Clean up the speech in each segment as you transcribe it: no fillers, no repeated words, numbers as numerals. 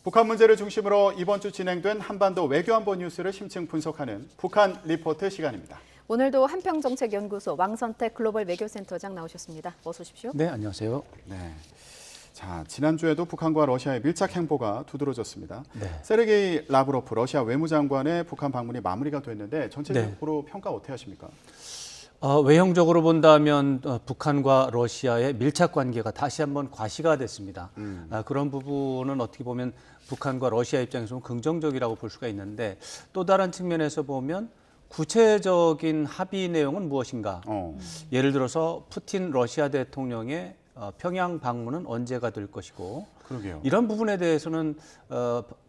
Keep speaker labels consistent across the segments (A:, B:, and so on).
A: 북한 문제를 중심으로 이번 주 진행된 한반도 외교안보 뉴스를 심층 분석하는 북한 리포트 시간입니다.
B: 오늘도 한평정책연구소 왕선택 글로벌 외교센터장 나오셨습니다. 어서 오십시오.
C: 네, 안녕하세요.
A: 네. 자, 지난주에도 북한과 러시아의 밀착 행보가 두드러졌습니다.
C: 네.
A: 세르게이 라브로프 러시아 외무장관의 북한 방문이 마무리가 됐는데 전체적으로 평가 어떻게 하십니까?
C: 외형적으로 본다면 북한과 러시아의 밀착 관계가 다시 한번 과시가 됐습니다. 그런 부분은 어떻게 보면 북한과 러시아 입장에서는 긍정적이라고 볼 수가 있는데 또 다른 측면에서 보면 구체적인 합의 내용은 무엇인가? 예를 들어서 푸틴 러시아 대통령의 평양 방문은 언제가 될 것이고
A: 그러게요.
C: 이런 부분에 대해서는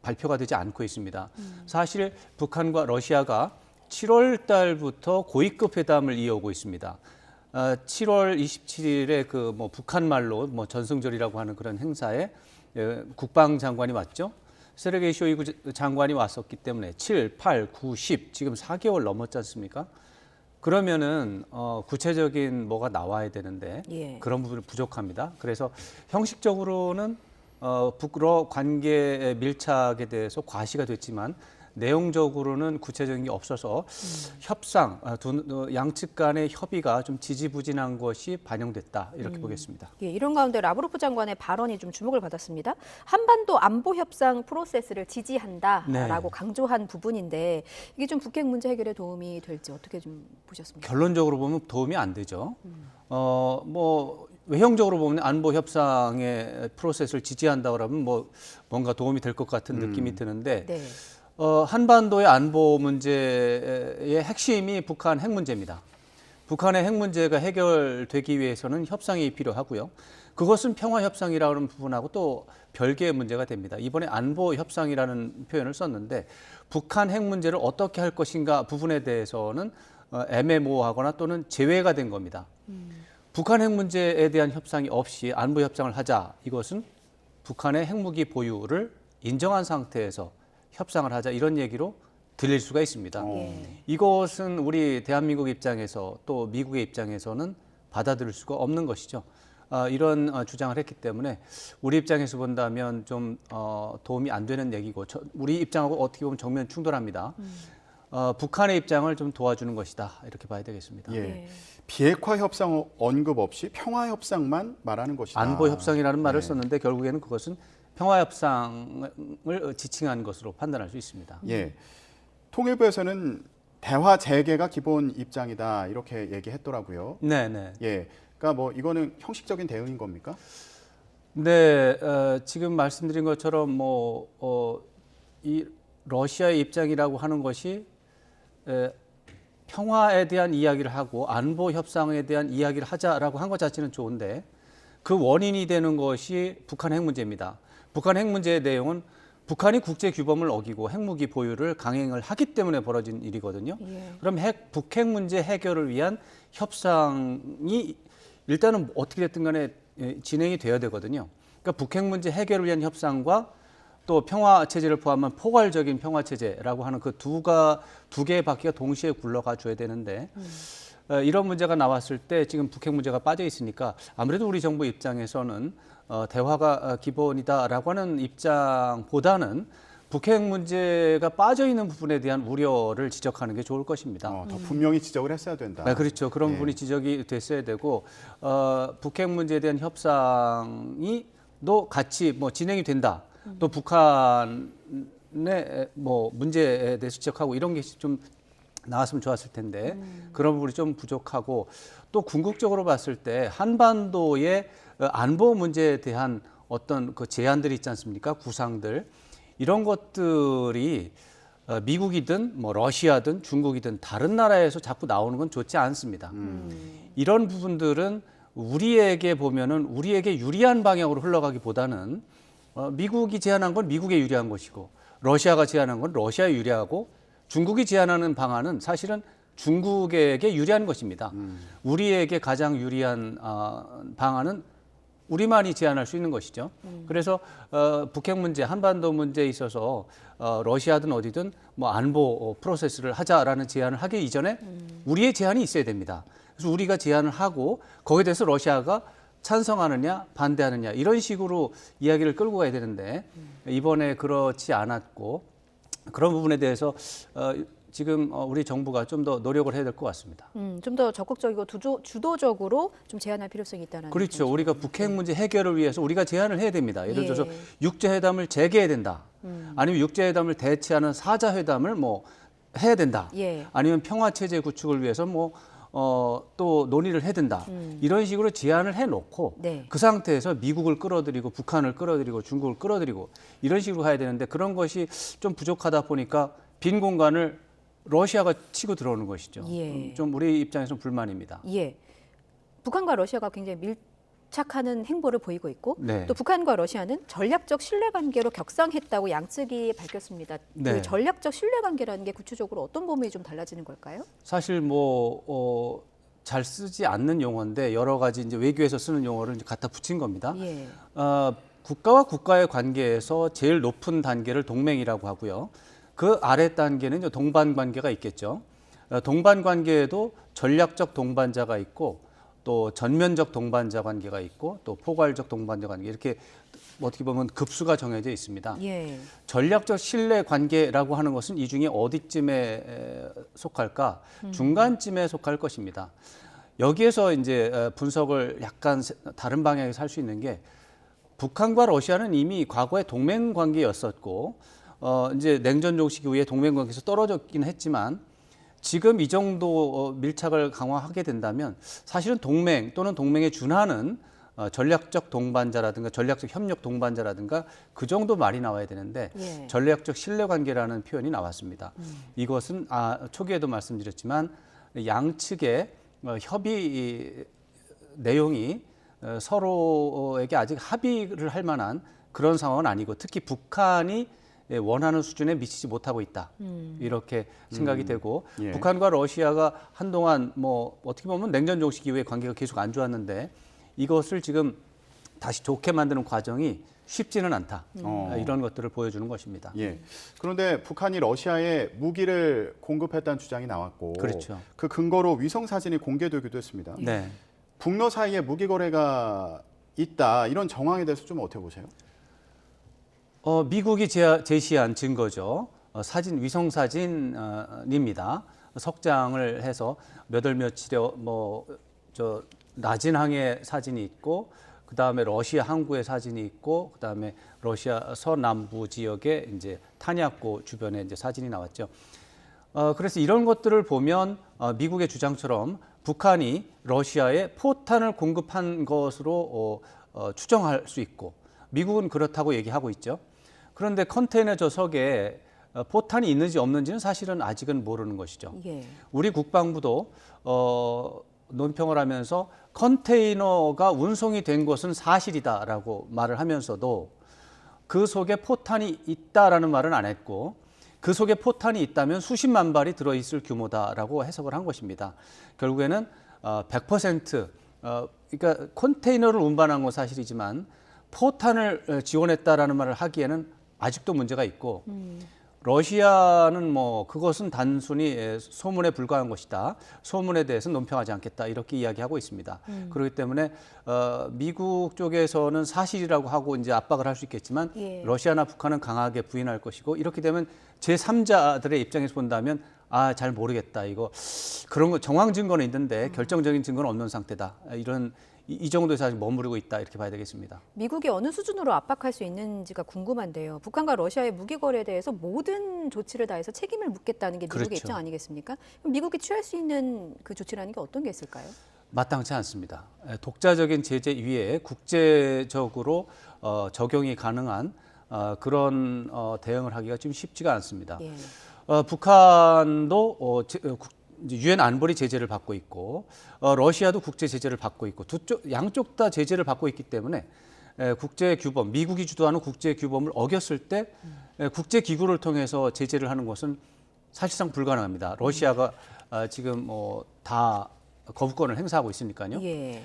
C: 발표가 되지 않고 있습니다. 사실 북한과 러시아가 7월 달부터 고위급 회담을 이어오고 있습니다. 7월 27일에 그 북한 말로 전승절이라고 하는 그런 행사에 국방장관이 왔죠. 세르게이 쇼이구 장관이 왔었기 때문에 7, 8, 9, 10 지금 4개월 넘었지 않습니까? 그러면은 구체적인 뭐가 나와야 되는데 그런 부분이 부족합니다. 그래서 형식적으로는 북러 관계 밀착에 대해서 과시가 됐지만 내용적으로는 구체적인 게 없어서 협상, 양측 간의 협의가 좀 지지부진한 것이 반영됐다 이렇게 보겠습니다.
B: 예, 이런 가운데 라브로프 장관의 발언이 좀 주목을 받았습니다. 한반도 안보 협상 프로세스를 지지한다라고 강조한 부분인데 이게 좀 북핵 문제 해결에 도움이 될지 어떻게 좀 보셨습니까?
C: 결론적으로 보면 도움이 안 되죠. 외형적으로 보면 안보 협상의 프로세스를 지지한다 그러면 뭔가 도움이 될 것 같은 느낌이 드는데. 한반도의 안보 문제의 핵심이 북한 핵 문제입니다. 북한의 핵 문제가 해결되기 위해서는 협상이 필요하고요. 그것은 평화 협상이라고 하는 부분하고 또 별개의 문제가 됩니다. 이번에 안보 협상이라는 표현을 썼는데 북한 핵 문제를 어떻게 할 것인가 부분에 대해서는 애매모호하거나 또는 제외가 된 겁니다. 북한 핵 문제에 대한 협상이 없이 안보 협상을 하자. 이것은 북한의 핵무기 보유를 인정한 상태에서 협상을 하자 이런 얘기로 들릴 수가 있습니다. 이것은 우리 대한민국 입장에서 또 미국의 입장에서는 받아들일 수가 없는 것이죠. 이런 주장을 했기 때문에 우리 입장에서 본다면 좀 도움이 안 되는 얘기고 우리 입장하고 어떻게 보면 정면 충돌합니다. 북한의 입장을 좀 도와주는 것이다 이렇게 봐야 되겠습니다.
A: 비핵화 협상 언급 없이 평화 협상만 말하는 것이다.
C: 안보 협상이라는 말을 썼는데 결국에는 그것은 평화 협상을 지칭한 것으로 판단할 수 있습니다.
A: 통일부에서는 대화 재개가 기본 입장이다 이렇게 얘기했더라고요.
C: 네.
A: 그러니까 이거는 형식적인 대응인 겁니까?
C: 네, 지금 말씀드린 것처럼 이 러시아의 입장이라고 하는 것이 평화에 대한 이야기를 하고 안보 협상에 대한 이야기를 하자라고 한 것 자체는 좋은데 그 원인이 되는 것이 북한 핵 문제입니다. 북한 핵 문제의 내용은 북한이 국제 규범을 어기고 핵무기 보유를 강행을 하기 때문에 벌어진 일이거든요. 그럼 북핵 문제 해결을 위한 협상이 일단은 어떻게 됐든 간에 진행이 돼야 되거든요. 그러니까 북핵 문제 해결을 위한 협상과 또 평화 체제를 포함한 포괄적인 평화 체제라고 하는 그 두 개의 바퀴가 동시에 굴러가 줘야 되는데 이런 문제가 나왔을 때 지금 북핵 문제가 빠져 있으니까 아무래도 우리 정부 입장에서는 대화가 기본이다라고 하는 입장보다는 북핵 문제가 빠져 있는 부분에 대한 우려를 지적하는 게 좋을 것입니다.
A: 더 분명히 지적을 했어야 된다.
C: 네, 그렇죠. 그런 부분이 지적이 됐어야 되고 북핵 문제에 대한 협상이 또 같이 진행이 된다. 또 북한의 문제에 대해서 지적하고 이런 게 좀 나왔으면 좋았을 텐데 그런 부분이 좀 부족하고 또 궁극적으로 봤을 때 한반도의 안보 문제에 대한 어떤 그 제안들이 있지 않습니까? 구상들 이런 것들이 미국이든 러시아든 중국이든 다른 나라에서 자꾸 나오는 건 좋지 않습니다. 이런 부분들은 우리에게 보면은 우리에게 유리한 방향으로 흘러가기보다는 미국이 제안한 건 미국에 유리한 것이고 러시아가 제안한 건 러시아에 유리하고 중국이 제안하는 방안은 사실은 중국에게 유리한 것입니다. 우리에게 가장 유리한 방안은 우리만이 제안할 수 있는 것이죠. 그래서 북핵 문제, 한반도 문제에 있어서 러시아든 어디든 안보 프로세스를 하자라는 제안을 하기 이전에 우리의 제안이 있어야 됩니다. 그래서 우리가 제안을 하고 거기에 대해서 러시아가 찬성하느냐 반대하느냐 이런 식으로 이야기를 끌고 가야 되는데 이번에 그렇지 않았고 그런 부분에 대해서 지금 우리 정부가 좀 더 노력을 해야 될 것 같습니다.
B: 좀 더 적극적이고 주도적으로 좀 제안할 필요성이 있다는.
C: 그렇죠. 우리가 북핵 문제 해결을 위해서 우리가 제안을 해야 됩니다. 예를
B: 예.
C: 들어서 육제회담을 재개해야 된다. 아니면 육제회담을 대체하는 사자회담을 뭐 해야 된다.
B: 예.
C: 아니면 평화체제 구축을 위해서 또 논의를 해야 된다. 이런 식으로 제안을 해놓고
B: 네.
C: 그 상태에서 미국을 끌어들이고 북한을 끌어들이고 중국을 끌어들이고 이런 식으로 가야 되는데 그런 것이 좀 부족하다 보니까 빈 공간을 러시아가 치고 들어오는 것이죠.
B: 예.
C: 좀 우리 입장에서는 불만입니다.
B: 예. 북한과 러시아가 굉장히 밀착하는 행보를 보이고 있고
C: 네.
B: 또 북한과 러시아는 전략적 신뢰관계로 격상했다고 양측이 밝혔습니다.
C: 네.
B: 그 전략적 신뢰관계라는 게 구체적으로 어떤 부분이 좀 달라지는 걸까요?
C: 사실 잘 쓰지 않는 용어인데 여러 가지 이제 외교에서 쓰는 용어를 이제 갖다 붙인 겁니다.
B: 예.
C: 국가와 국가의 관계에서 제일 높은 단계를 동맹이라고 하고요. 그 아래 단계는 이제 동반 관계가 있겠죠. 동반 관계에도 전략적 동반자가 있고 또 전면적 동반자 관계가 있고 또 포괄적 동반자 관계 이렇게 어떻게 보면 급수가 정해져 있습니다.
B: 예.
C: 전략적 신뢰 관계라고 하는 것은 이 중에 어디쯤에 속할까? 중간쯤에 속할 것입니다. 여기에서 이제 분석을 약간 다른 방향에서 할 수 있는 게 북한과 러시아는 이미 과거에 동맹 관계였었고 이제 냉전 종식 이후에 동맹 관계에서 떨어졌긴 했지만 지금 이 정도 밀착을 강화하게 된다면 사실은 동맹 또는 동맹에 준하는 전략적 동반자라든가 전략적 협력 동반자라든가 그 정도 말이 나와야 되는데
B: 예.
C: 전략적 신뢰관계라는 표현이 나왔습니다. 이것은 초기에도 말씀드렸지만 양측의 협의 내용이 서로에게 아직 합의를 할 만한 그런 상황은 아니고 특히 북한이 원하는 수준에 미치지 못하고 있다. 이렇게 생각이 되고
A: 예.
C: 북한과 러시아가 한동안 어떻게 보면 냉전 종식 이후에 관계가 계속 안 좋았는데 이것을 지금 다시 좋게 만드는 과정이 쉽지는 않다. 이런 것들을 보여주는 것입니다.
A: 예. 그런데 북한이 러시아에 무기를 공급했다는 주장이 나왔고
C: 그렇죠.
A: 그 근거로 위성 사진이 공개되기도 했습니다.
C: 네.
A: 북러 사이에 무기 거래가 있다. 이런 정황에 대해서 좀 어떻게 보세요?
C: 미국이 제시한 증거죠. 위성 사진입니다. 석장을 해서 몇 월 며칠에 낮은 항의 사진이 있고, 그 다음에 러시아 항구의 사진이 있고, 그 다음에 러시아 서남부 지역의 이제 탄약고 주변에 이제 사진이 나왔죠. 그래서 이런 것들을 보면 미국의 주장처럼 북한이 러시아에 포탄을 공급한 것으로 추정할 수 있고, 미국은 그렇다고 얘기하고 있죠. 그런데 컨테이너 저석에 포탄이 있는지 없는지는 사실은 아직은 모르는 것이죠.
B: 예.
C: 우리 국방부도 논평을 하면서 컨테이너가 운송이 된 것은 사실이다라고 말을 하면서도 그 속에 포탄이 있다라는 말은 안 했고 그 속에 포탄이 있다면 수십만 발이 들어있을 규모다라고 해석을 한 것입니다. 결국에는 100% 그러니까 컨테이너를 운반한 건 사실이지만 포탄을 지원했다라는 말을 하기에는 아직도 문제가 있고 러시아는 그것은 단순히 소문에 불과한 것이다. 소문에 대해서는 논평하지 않겠다. 이렇게 이야기하고 있습니다. 그렇기 때문에 미국 쪽에서는 사실이라고 하고 이제 압박을 할 수 있겠지만
B: 예.
C: 러시아나 북한은 강하게 부인할 것이고 이렇게 되면 제3자들의 입장에서 본다면 잘 모르겠다. 이거 그런 거 정황 증거는 있는데 결정적인 증거는 없는 상태다. 이 정도에서 아직 머무르고 있다 이렇게 봐야 되겠습니다.
B: 미국이 어느 수준으로 압박할 수 있는지가 궁금한데요. 북한과 러시아의 무기 거래에 대해서 모든 조치를 다해서 책임을 묻겠다는 게 미국의
C: 그렇죠.
B: 입장 아니겠습니까? 그럼 미국이 취할 수 있는 그 조치라는 게 어떤 게 있을까요?
C: 마땅치 않습니다. 독자적인 제재 위에 국제적으로 적용이 가능한 그런 대응을 하기가 좀 쉽지가 않습니다.
B: 예.
C: 북한도 유엔 안보리 제재를 받고 있고 러시아도 국제 제재를 받고 있고 양쪽 다 제재를 받고 있기 때문에 국제 규범, 미국이 주도하는 국제 규범을 어겼을 때 국제 기구를 통해서 제재를 하는 것은 사실상 불가능합니다. 러시아가 지금 다 거부권을 행사하고 있으니까요.
B: 예.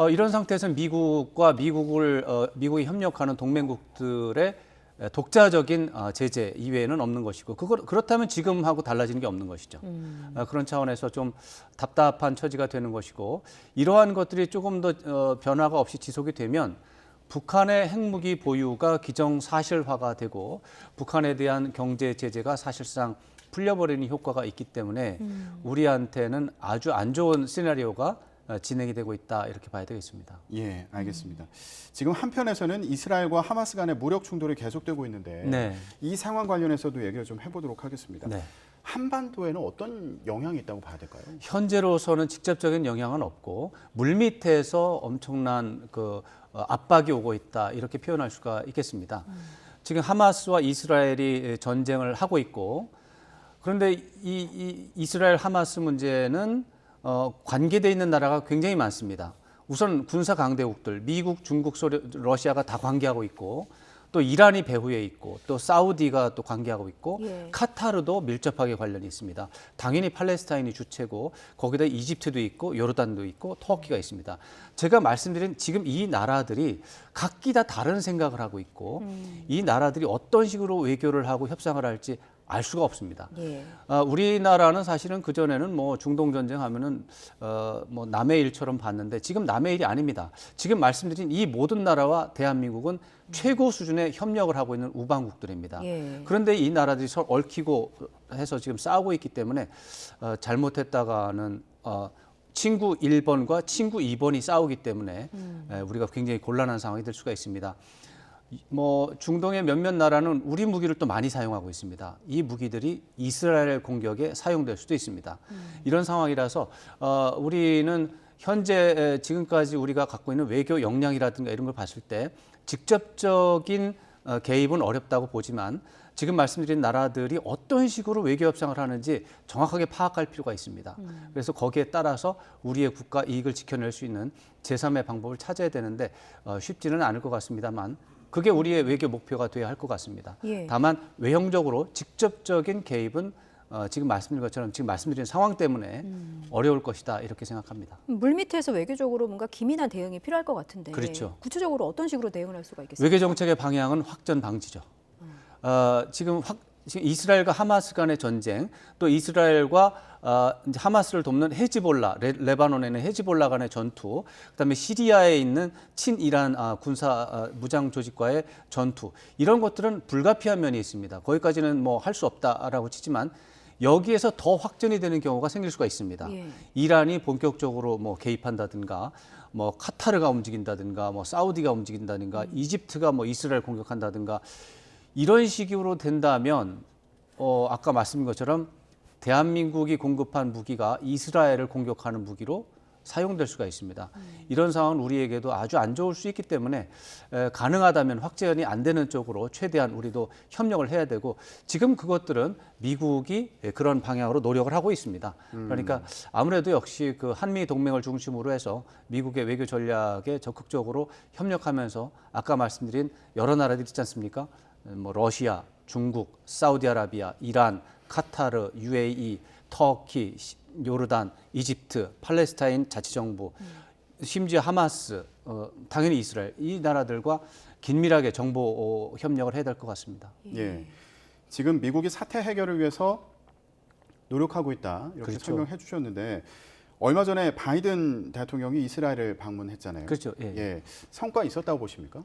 C: 이런 상태에서 미국과 미국이 협력하는 동맹국들의 독자적인 제재 이외에는 없는 것이고 그렇다면 지금하고 달라지는 게 없는 것이죠. 그런 차원에서 좀 답답한 처지가 되는 것이고 이러한 것들이 조금 더 변화가 없이 지속이 되면 북한의 핵무기 보유가 기정사실화가 되고 북한에 대한 경제 제재가 사실상 풀려버리는 효과가 있기 때문에 우리한테는 아주 안 좋은 시나리오가 진행이 되고 있다 이렇게 봐야 되겠습니다.
A: 예, 알겠습니다. 지금 한편에서는 이스라엘과 하마스 간의 무력 충돌이 계속되고 있는데
C: 네.
A: 이 상황 관련해서도 얘기를 좀 해보도록 하겠습니다.
C: 네.
A: 한반도에는 어떤 영향이 있다고 봐야 될까요?
C: 현재로서는 직접적인 영향은 없고 물밑에서 엄청난 압박이 오고 있다 이렇게 표현할 수가 있겠습니다. 지금 하마스와 이스라엘이 전쟁을 하고 있고 그런데 이 이스라엘 하마스 문제는 관계되어 있는 나라가 굉장히 많습니다. 우선 군사 강대국들, 미국, 중국, 러시아가 다 관계하고 있고 또 이란이 배후에 있고 또 사우디가 또 관계하고 있고
B: 예.
C: 카타르도 밀접하게 관련이 있습니다. 당연히 팔레스타인이 주체고 거기다 이집트도 있고 요르단도 있고 터키가 있습니다. 제가 말씀드린 지금 이 나라들이 각기 다 다른 생각을 하고 있고 이 나라들이 어떤 식으로 외교를 하고 협상을 할지 알 수가 없습니다.
B: 예.
C: 우리나라는 사실은 그전에는 뭐 중동 전쟁 하면은 뭐 남의 일처럼 봤는데 지금 남의 일이 아닙니다. 지금 말씀드린 이 모든 나라와 대한민국은 최고 수준의 협력을 하고 있는 우방국들입니다.
B: 예.
C: 그런데 이 나라들이 서로 얽히고 해서 지금 싸우고 있기 때문에 잘못했다가는 친구 1번과 친구 2번이 싸우기 때문에 우리가 굉장히 곤란한 상황이 될 수가 있습니다. 뭐 중동의 몇몇 나라는 우리 무기를 또 많이 사용하고 있습니다. 이 무기들이 이스라엘 공격에 사용될 수도 있습니다. 이런 상황이라서 우리는 현재 지금까지 우리가 갖고 있는 외교 역량이라든가 이런 걸 봤을 때 직접적인 개입은 어렵다고 보지만 지금 말씀드린 나라들이 어떤 식으로 외교 협상을 하는지 정확하게 파악할 필요가 있습니다. 그래서 거기에 따라서 우리의 국가 이익을 지켜낼 수 있는 제3의 방법을 찾아야 되는데 쉽지는 않을 것 같습니다만 그게 우리의 외교 목표가 돼야 할 것 같습니다.
B: 예.
C: 다만 외형적으로 직접적인 개입은 지금 말씀드린 것처럼 지금 말씀드린 상황 때문에 어려울 것이다 이렇게 생각합니다.
B: 물밑에서 외교적으로 뭔가 기민한 대응이 필요할 것 같은데
C: 그렇죠.
B: 구체적으로 어떤 식으로 대응을 할 수가 있겠습니까?
C: 외교 정책의 방향은 확전 방지죠. 지금 이스라엘과 하마스 간의 전쟁, 또 이스라엘과 이제 하마스를 돕는 헤즈볼라, 레바논에 있는 헤즈볼라 간의 전투, 그다음에 시리아에 있는 친이란 군사 무장 조직과의 전투, 이런 것들은 불가피한 면이 있습니다. 거기까지는 뭐 할 수 없다라고 치지만 여기에서 더 확전이 되는 경우가 생길 수가 있습니다.
B: 예.
C: 이란이 본격적으로 뭐 개입한다든가, 뭐 카타르가 움직인다든가, 뭐 사우디가 움직인다든가, 이집트가 뭐 이스라엘 공격한다든가. 이런 식으로 된다면 아까 말씀드린 것처럼 대한민국이 공급한 무기가 이스라엘을 공격하는 무기로 사용될 수가 있습니다. 이런 상황은 우리에게도 아주 안 좋을 수 있기 때문에 가능하다면 확전이 안 되는 쪽으로 최대한 우리도 협력을 해야 되고 지금 그것들은 미국이 그런 방향으로 노력을 하고 있습니다. 그러니까 아무래도 역시 그 한미 동맹을 중심으로 해서 미국의 외교 전략에 적극적으로 협력하면서 아까 말씀드린 여러 나라들이 있지 않습니까? 뭐 러시아, 중국, 사우디아라비아, 이란, 카타르, UAE, 터키, 요르단, 이집트, 팔레스타인 자치정부, 심지어 하마스, 당연히 이스라엘 이 나라들과 긴밀하게 정보 협력을 해야 될 것 같습니다.
A: 예. 지금 미국이 사태 해결을 위해서 노력하고 있다 이렇게
C: 그렇죠.
A: 설명해 주셨는데 얼마 전에 바이든 대통령이 이스라엘을 방문했잖아요.
C: 그렇죠. 예.
A: 예. 성과 있었다고 보십니까?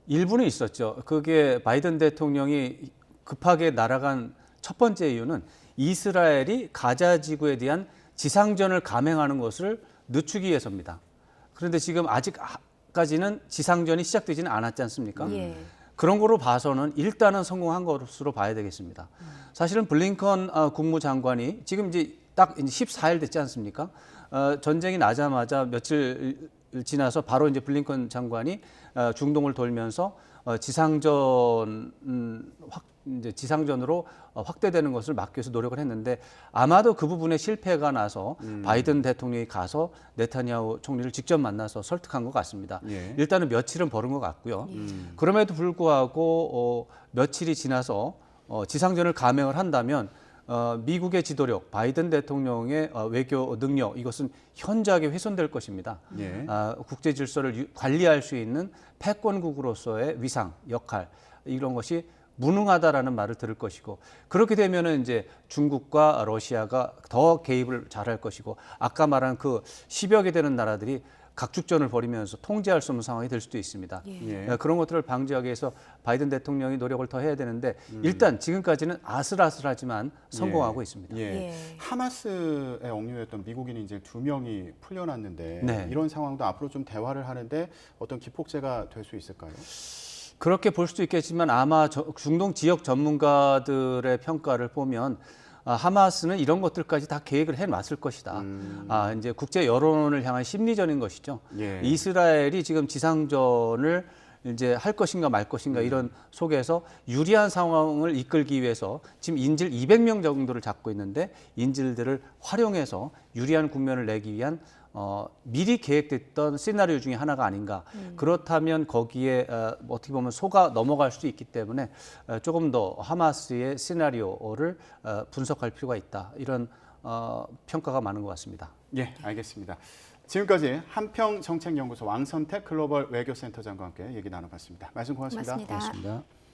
C: 일부는 있었죠. 그게 바이든 대통령이 급하게 날아간 첫 번째 이유는 이스라엘이 가자 지구에 대한 지상전을 감행하는 것을 늦추기 위해서입니다. 그런데 지금 아직까지는 지상전이 시작되지는 않았지 않습니까?
B: 예.
C: 그런 거로 봐서는 일단은 성공한 것으로 봐야 되겠습니다. 사실은 블링컨 국무장관이 지금 이제 딱 14일 됐지 않습니까? 전쟁이 나자마자 며칠 지나서 바로 이제 블링컨 장관이 중동을 돌면서 지상전으로 확대되는 것을 막기 위해서 노력을 했는데 아마도 그 부분에 실패가 나서 바이든 대통령이 가서 네타냐후 총리를 직접 만나서 설득한 것 같습니다.
A: 예.
C: 일단은 며칠은 벌은 것 같고요. 그럼에도 불구하고 며칠이 지나서 지상전을 감행을 한다면 미국의 지도력, 바이든 대통령의 외교 능력 이것은 현저하게 훼손될 것입니다.
A: 예.
C: 국제 질서를 관리할 수 있는 패권국으로서의 위상, 역할 이런 것이 무능하다라는 말을 들을 것이고 그렇게 되면은 이제 중국과 러시아가 더 개입을 잘할 것이고 아까 말한 그 10여 개 되는 나라들이 각축전을 벌이면서 통제할 수 없는 상황이 될 수도 있습니다.
A: 예.
C: 그런 것들을 방지하기 위해서 바이든 대통령이 노력을 더 해야 되는데 일단 지금까지는 아슬아슬하지만 성공하고 있습니다.
A: 예. 하마스에 억류했던 미국인이 이제 2명이 풀려났는데
C: 네.
A: 이런 상황도 앞으로 좀 대화를 하는데 어떤 기폭제가 될 수 있을까요?
C: 그렇게 볼 수도 있겠지만 아마 중동 지역 전문가들의 평가를 보면 하마스는 이런 것들까지 다 계획을 해놨을 것이다. 이제 국제 여론을 향한 심리전인 것이죠.
A: 예.
C: 이스라엘이 지금 지상전을 이제 할 것인가 말 것인가 이런 속에서 유리한 상황을 이끌기 위해서 지금 인질 200명 정도를 잡고 있는데 인질들을 활용해서 유리한 국면을 내기 위한 미리 계획됐던 시나리오 중에 하나가 아닌가. 그렇다면 거기에 어떻게 보면 속아 넘어갈 수 있기 때문에 조금 더 하마스의 시나리오를 분석할 필요가 있다. 이런 평가가 많은 것 같습니다.
A: 예, 알겠습니다. 지금까지 한평정책연구소 왕선택 글로벌 외교센터장과 함께 얘기 나눠봤습니다. 말씀 고맙습니다.
B: 고맙습니다.
C: 고맙습니다.